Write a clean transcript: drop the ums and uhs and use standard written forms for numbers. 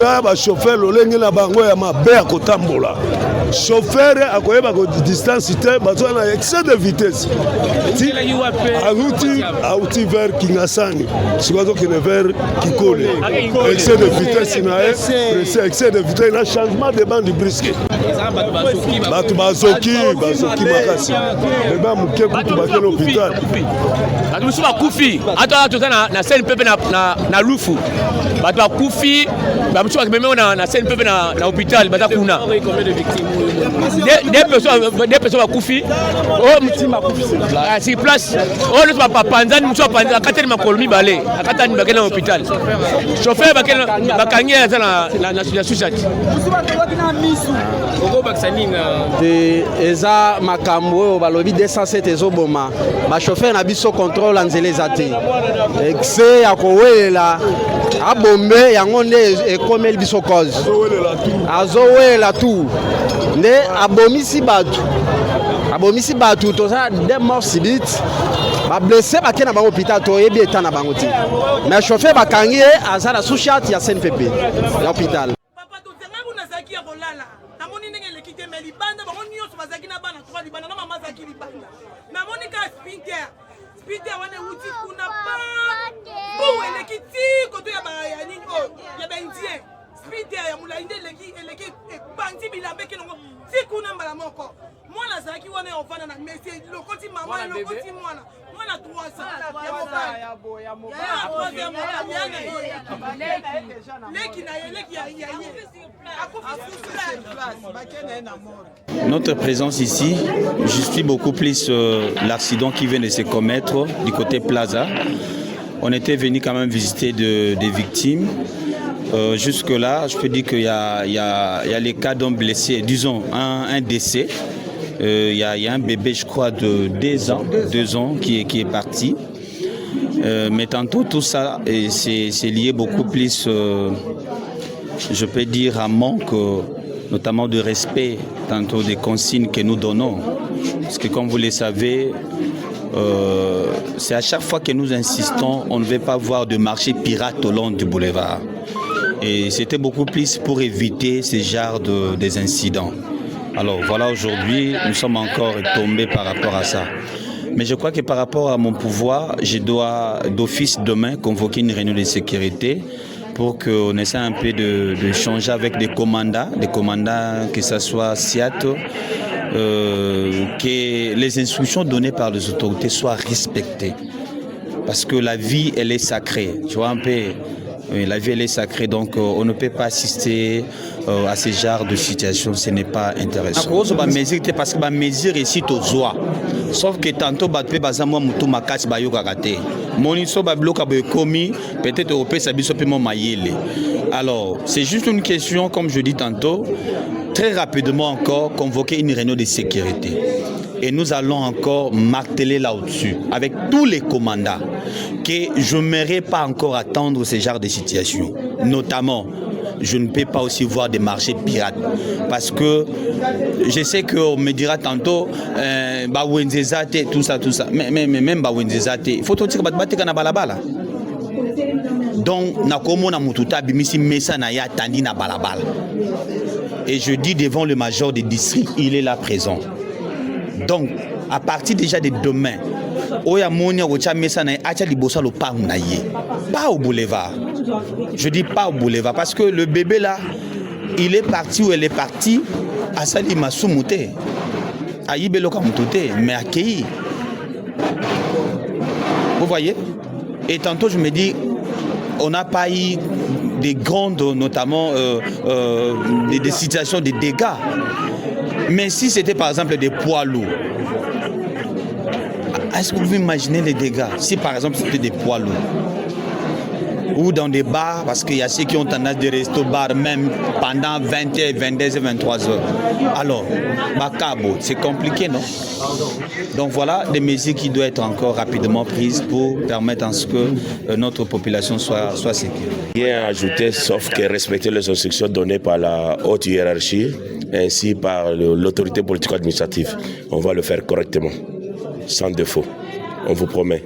ba chauffeur lolenge na bango ya mabe ya kotambola. Chauffeur akoyeba ko distance te bato na excès de vitesse. Auti vers Kingasani. Sikozo kine vers Kikole. Excès de vitesse na excès de vitesse na changement de bande brisque. Bato bazoki makasi. Eba muke kutu bakelo hôpital. Bato musu bakufi. Ata tota na scène pepe na lufu. Bato bakufi, ba musu bakememe na scène pepe na hôpital bata kuna. Des personnes bakufi. Oh mutima kufi. Si place. Oh le papa panzani musu panzani akatani makolomi bale. Akatani bakena na hôpital. Chauffeur bakena bakangia na suicide. Musu bakena misu. Ogo baksanina. De eza makambo balobi 207 ezoboma. Ba chauffeur na biso contrôle anzele zate. Excès ya kowelela abombe yango nde ekomeli biso cause. Azowela tout. Nde abomisi batu toza des morts subites. Ba blessé ba na bango hôpital to yebi eta na bango ti. Mais chauffeur bakangi aza na sous-chat ya CNPP ya hôpital. Spinter wana uti kuna ba bo elekiti koto ya ba ya ningo ya bendie Spinter ya mulainde eleki banti bilambe kelongo tikuna mbala moko mwana zaki wana ofana na message lokoti mama lokoti mwana 300 Notre présence ici justifie beaucoup plus l'accident qui vient de se commettre du côté Plaza. On était venu quand même visiter des victimes. Jusque-là, je peux dire qu'il y a les cas d'un blessé, disons un décès. Il y a un bébé, je crois, de 2 ans qui est parti. Mais tantôt, tout ça, c'est lié beaucoup plus, je peux dire, à manque, notamment de respect, tantôt des consignes que nous donnons. Parce que comme vous le savez, c'est à chaque fois que nous insistons, on ne veut pas voir de marché pirate au long du boulevard. Et c'était beaucoup plus pour éviter ce genre des incidents. Alors voilà, aujourd'hui, nous sommes encore tombés par rapport à ça. Mais je crois que par rapport à mon pouvoir, je dois d'office demain convoquer une réunion de sécurité pour qu'on essaie un peu de changer avec des commandants, que ce soit SIAT, que les instructions données par les autorités soient respectées. Parce que la vie, elle est sacrée. Tu vois un peu. Oui, la vie elle est sacrée, donc on ne peut pas assister à ce genre de situation, ce n'est pas intéressant. Parce que ma mesure est ici aux oies. Sauf que tantôt, alors, c'est juste une question, comme je dis tantôt, très rapidement encore, convoquer une réunion de sécurité. Et nous allons encore marteler là-dessus, avec tous les commandants, que je n'aimerais pas encore attendre ce genre de situation. Notamment, je ne peux pas aussi voir des marchés pirates. Parce que je sais qu'on me dira tantôt, tout ça. Mais même il faut dire que na balabala. Donc, nakomo na mututa bimisi mesa na ya tandi na balabala. Et je dis devant le major des districts, il est là présent. Donc, à partir déjà de demain, pas au boulevard. Je dis pas au boulevard parce que le bébé là, il est parti ou elle est partie à Sali Masumute, à Ibeloka Mutute, mais accueilli. Vous voyez? Et tantôt je me dis, on n'a pas eu des grandes, notamment des situations de dégâts. Mais si c'était par exemple des poids lourds, est-ce que vous pouvez imaginer les dégâts? Si par exemple c'était des poids lourds, ou dans des bars, parce qu'il y a ceux qui ont tendance de rester au bar même pendant 20h, 22h, 23h. Alors, Bakabo, c'est compliqué, non? Donc voilà des mesures qui doivent être encore rapidement prises pour permettre à ce que notre population soit sécure. Rien à ajouter, sauf que respecter les instructions données par la haute hiérarchie, ainsi par l'autorité politico-administrative. On va le faire correctement, sans défaut, on vous promet.